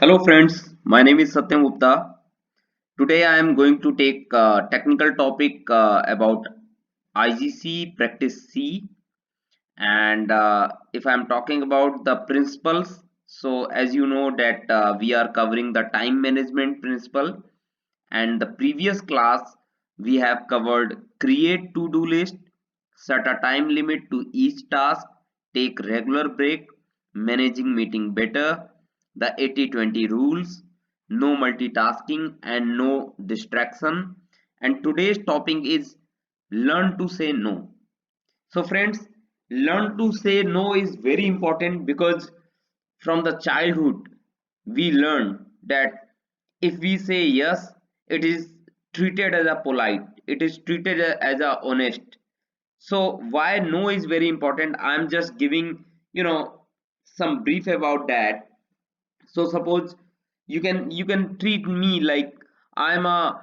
Hello friends, my name is Satyam Gupta. Today I am going to take a technical topic about IGC practice C, and if I am talking about the principles, so as you know that we are covering the time management principle, and the previous class we have covered create to-do list, set a time limit to each task, take regular break, managing meeting better, the 80-20 rules, no multitasking and no distraction. And today's topic is learn to say no. So friends, learn to say no is very important because from the childhood we learn that if we say yes, it is treated as a polite, it is treated as a honest. So why no is very important, I'm just giving some brief about that. So suppose you can treat me like i'm a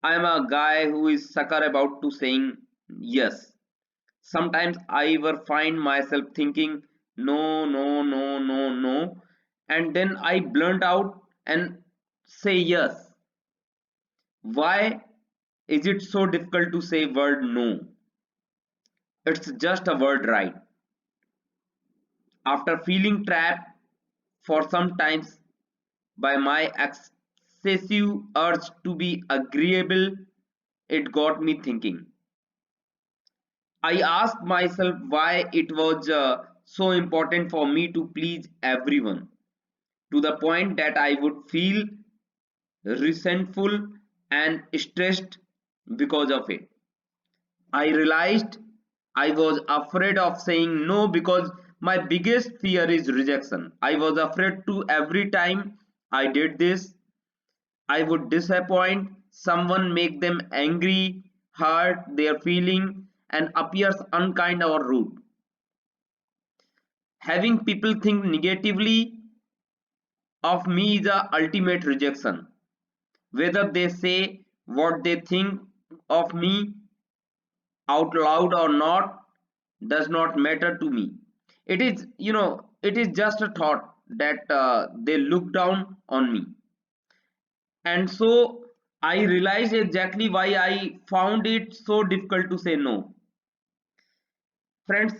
I'm a guy who is sucker about to saying yes. Sometimes I ever find myself thinking no, no, no, no, no, and then I blunt out and say yes. Why is it so difficult to say word no? It's just a word, right? After feeling trapped for some times by my excessive urge to be agreeable, it got me thinking. I asked myself why it was so important for me to please everyone to the point that I would feel resentful and stressed because of it. I realized I was afraid of saying no because my biggest fear is rejection. I was afraid to every time I did this, I would disappoint someone, make them angry, hurt their feeling, and appears unkind or rude. Having people think negatively of me is a ultimate rejection. Whether they say what they think of me out loud or not does not matter to me. It is just a thought that they look down on me. And so I realized exactly why I found it so difficult to say no. Friends,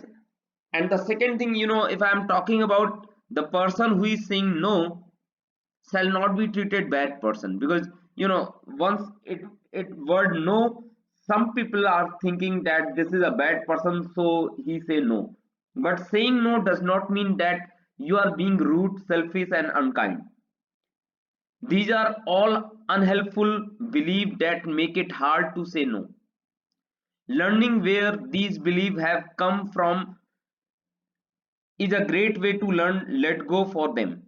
and the second thing, if I'm talking about the person who is saying no shall not be treated bad person, because once it word no, some people are thinking that this is a bad person, so he say no. But saying no does not mean that you are being rude, selfish and unkind. These are all unhelpful beliefs that make it hard to say no. Learning where these beliefs have come from is a great way to learn let go for them.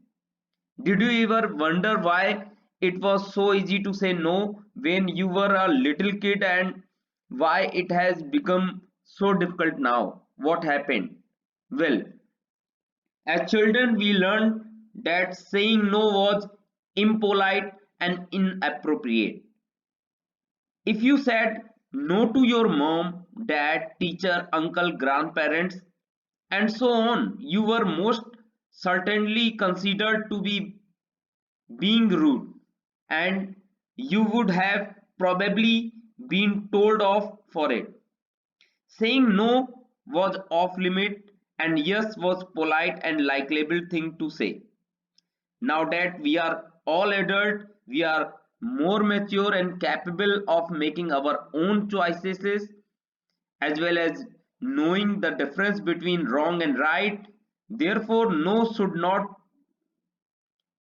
Did you ever wonder why it was so easy to say no when you were a little kid, and why it has become so difficult now? What happened? Well, as children, we learned that saying no was impolite and inappropriate. If you said no to your mom, dad, teacher, uncle, grandparents, and so on, you were most certainly considered to be being rude, and you would have probably been told off for it. Saying no was off limit and yes was polite and likable thing to say. Now that we are all adult, we are more mature and capable of making our own choices, as well as knowing the difference between wrong and right. Therefore, no should not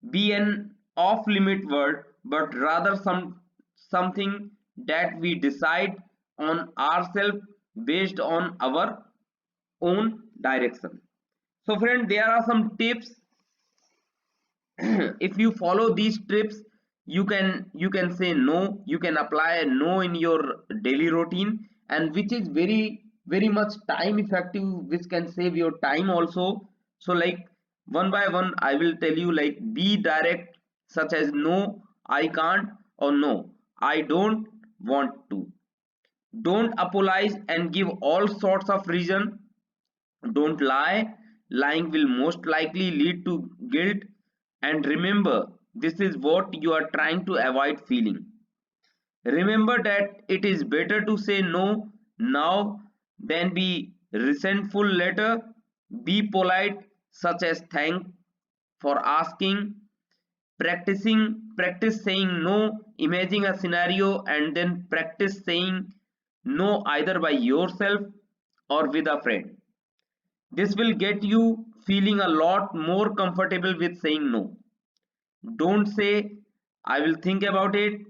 be an off limit word, but rather something that we decide on ourselves based on our own direction. So friend, there are some tips. If you follow these tips, you can say no, you can apply a no in your daily routine, and which is very much time effective, which can save your time also. So like, one by one I will tell you, like, be direct, such as no, I can't, or no, I don't want to. Don't apologize and give all sorts of reason. Don't lie. Lying will most likely lead to guilt. And remember, this is what you are trying to avoid feeling. Remember that it is better to say no now than be resentful later. Be polite, such as thank for asking, practice saying no, imagine a scenario and then practice saying no either by yourself or with a friend. This will get you feeling a lot more comfortable with saying no. Don't say, I will think about it.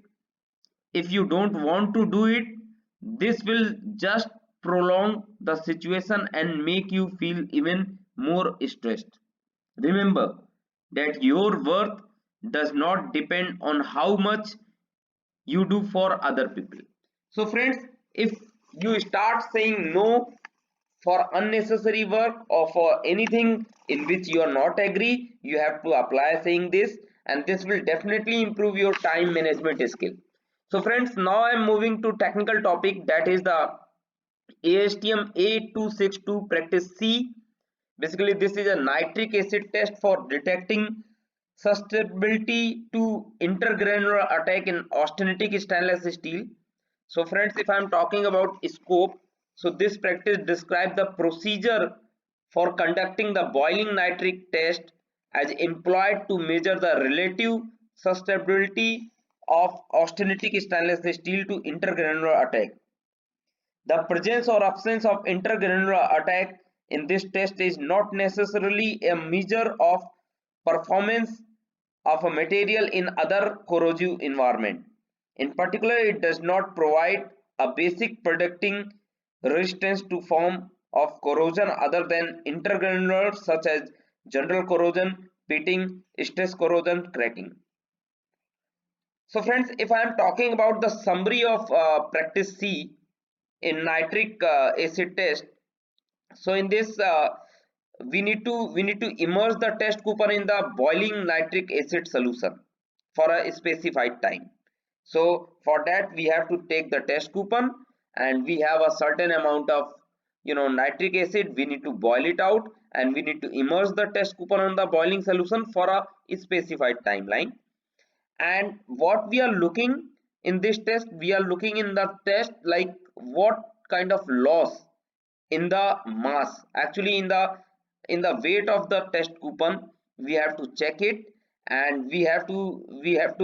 If you don't want to do it, this will just prolong the situation and make you feel even more stressed. Remember that your worth does not depend on how much you do for other people. So friends, if you start saying no for unnecessary work or for anything in which you are not agree, you have to apply saying this, and this will definitely improve your time management skill. So friends, now I am moving to technical topic, that is the ASTM A262 practice C. Basically, this is a nitric acid test for detecting susceptibility to intergranular attack in austenitic stainless steel. So friends, if I am talking about scope, so this practice describes the procedure for conducting the boiling nitric test as employed to measure the relative susceptibility of austenitic stainless steel to intergranular attack. The presence or absence of intergranular attack in this test is not necessarily a measure of performance of a material in other corrosive environment. In particular, it does not provide a basic predicting resistance to form of corrosion other than intergranular such as general corrosion, pitting, stress corrosion, cracking. So friends, if I am talking about the summary of practice C in nitric acid test, so in this we need to immerse the test coupon in the boiling nitric acid solution for a specified time. So for that we have to take the test coupon and we have a certain amount of nitric acid. We need to boil it out and we need to immerse the test coupon on the boiling solution for a specified timeline. And what we are looking in this test, we are looking in the test like what kind of loss in the mass, actually in the weight of the test coupon. We have to check it and we have to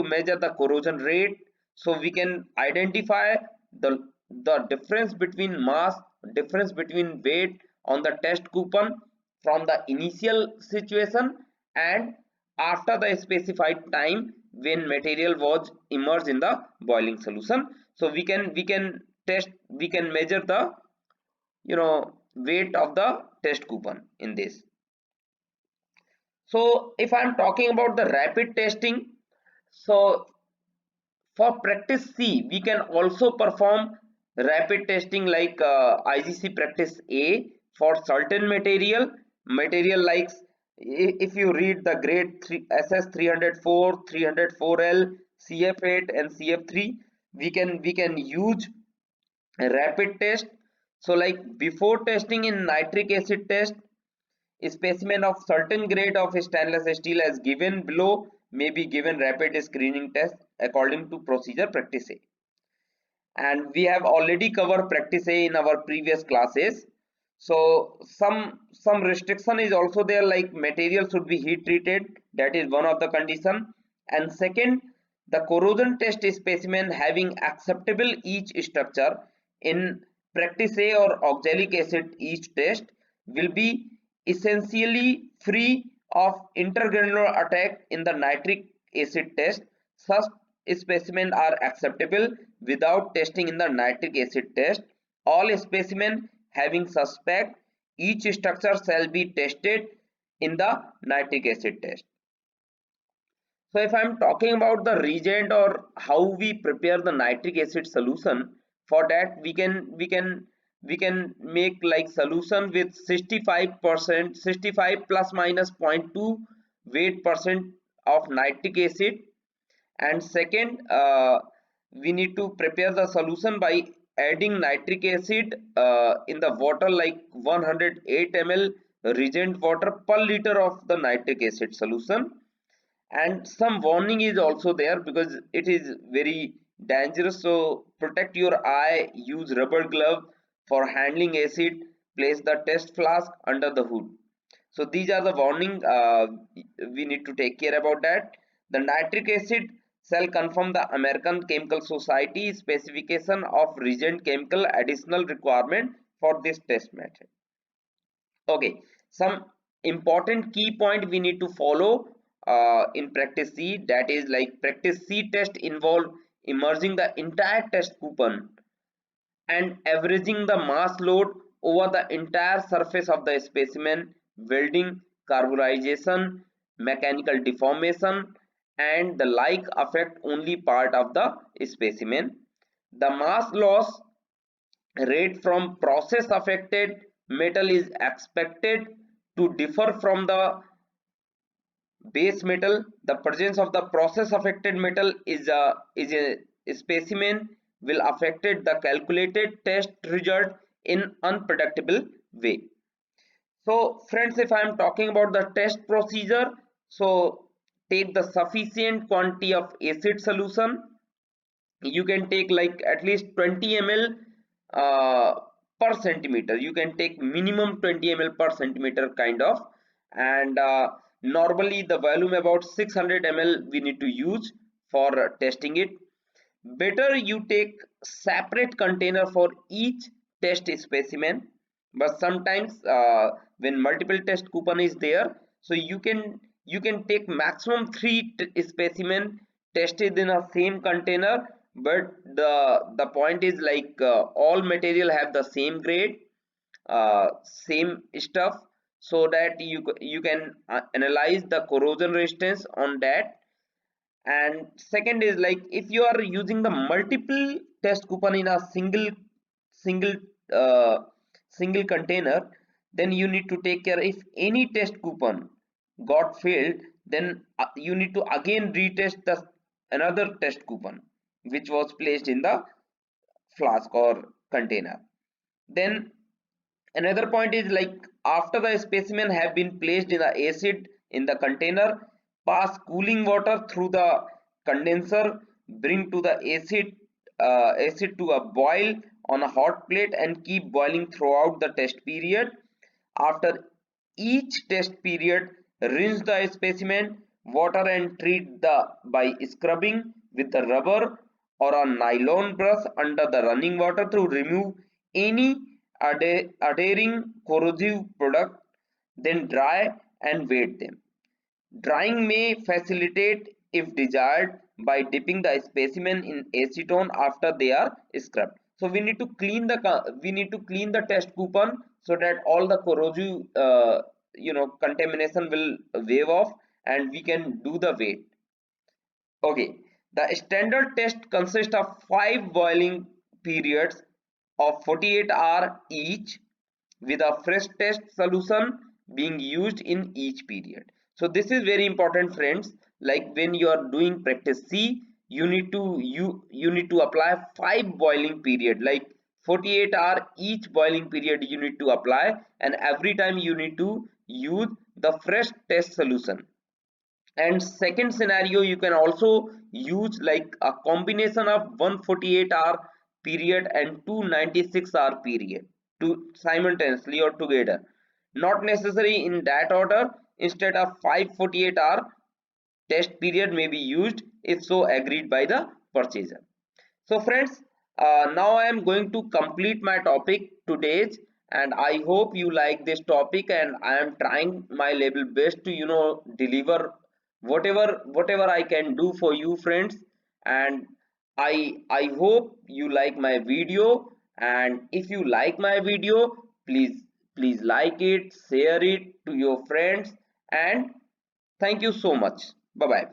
measure the corrosion rate, so we can identify the the difference between mass, difference between weight on the test coupon from the initial situation and after the specified time when material was immersed in the boiling solution. So we can test, we can measure the weight of the test coupon in this. So if I'm talking about the rapid testing, so for practice C we can also perform rapid testing like IGC practice A for certain material like if you read the grade 3 SS 304, 304L, CF8 and CF3, we can use a rapid test. So like before testing in nitric acid test, a specimen of certain grade of stainless steel as given below may be given rapid screening test according to procedure practice A. And we have already covered practice A in our previous classes. So some restriction is also there, like material should be heat treated, that is one of the condition. And second, the corrosion test specimen having acceptable etch structure in practice A or oxalic acid etch test will be essentially free of intergranular attack in the nitric acid test. Such specimens are acceptable without testing in the nitric acid test. All specimens having suspect each structure shall be tested in the nitric acid test. So if I am talking about the reagent or how we prepare the nitric acid solution, for that we can make like solution with 65%, 65 plus minus 0.2 weight percent of nitric acid. And second, we need to prepare the solution by adding nitric acid in the water like 108 ml reagent water per liter of the nitric acid solution. and some warning is also there because it is very dangerous. So protect your eye, use rubber glove for handling acid, place the test flask under the hood. So these are the warning, we need to take care about that. The nitric acid shall confirm the American Chemical Society specification of recent chemical additional requirement for this test method. Okay, some important key point we need to follow in practice C, that is like practice C test involve immersing the entire test coupon and averaging the mass load over the entire surface of the specimen, welding, carburization, mechanical deformation, and the like affect only part of the specimen. The mass loss rate from process affected metal is expected to differ from the base metal. The presence of the process affected metal is a specimen will affected the calculated test result in unpredictable way. So friends, if I am talking about the test procedure, so take the sufficient quantity of acid solution. You can take like at least 20 ml per centimeter. You can take minimum 20 ml per centimeter kind of, and normally the volume about 600 ml we need to use for testing it. Better you take separate container for each test specimen, but sometimes when multiple test coupon is there, so you can take maximum 3 specimen tested in a same container. But the point is like all material have the same grade, same stuff, so that you can analyze the corrosion resistance on that. And second is like if you are using the multiple test coupon in a single uh, single container, then you need to take care. If any test coupon got failed, then you need to again retest the another test coupon which was placed in the flask or container. Then another point is like after the specimen have been placed in the acid in the container, pass cooling water through the condenser, bring to the acid to a boil on a hot plate and keep boiling throughout the test period. After each test period, rinse the specimen water and treat the by scrubbing with a rubber or a nylon brush under the running water to remove any adhering corrosive product. Then dry and weight them. Drying may facilitate if desired by dipping the specimen in acetone after they are scrubbed. So we need to clean the test coupon so that all the corrosive contamination will wave off and we can do the weight. Okay, the standard test consists of 5 boiling periods of 48 hours each, with a fresh test solution being used in each period. So this is very important, friends. Like when you are doing practice C, you need to apply 5 boiling period, like 48 hour each boiling period you need to apply, and every time you need to use the fresh test solution. And second scenario, you can also use like a combination of 148-hour period and 296-hour period to simultaneously or together, not necessary in that order. Instead of 548-hour test period may be used if so agreed by the purchaser. So friends, now I am going to complete my topic today's, and I hope you like this topic, and I am trying my level best to deliver whatever I can do for you, friends. And I hope you like my video, and if you like my video, please like it, share it to your friends, and thank you so much. Bye bye.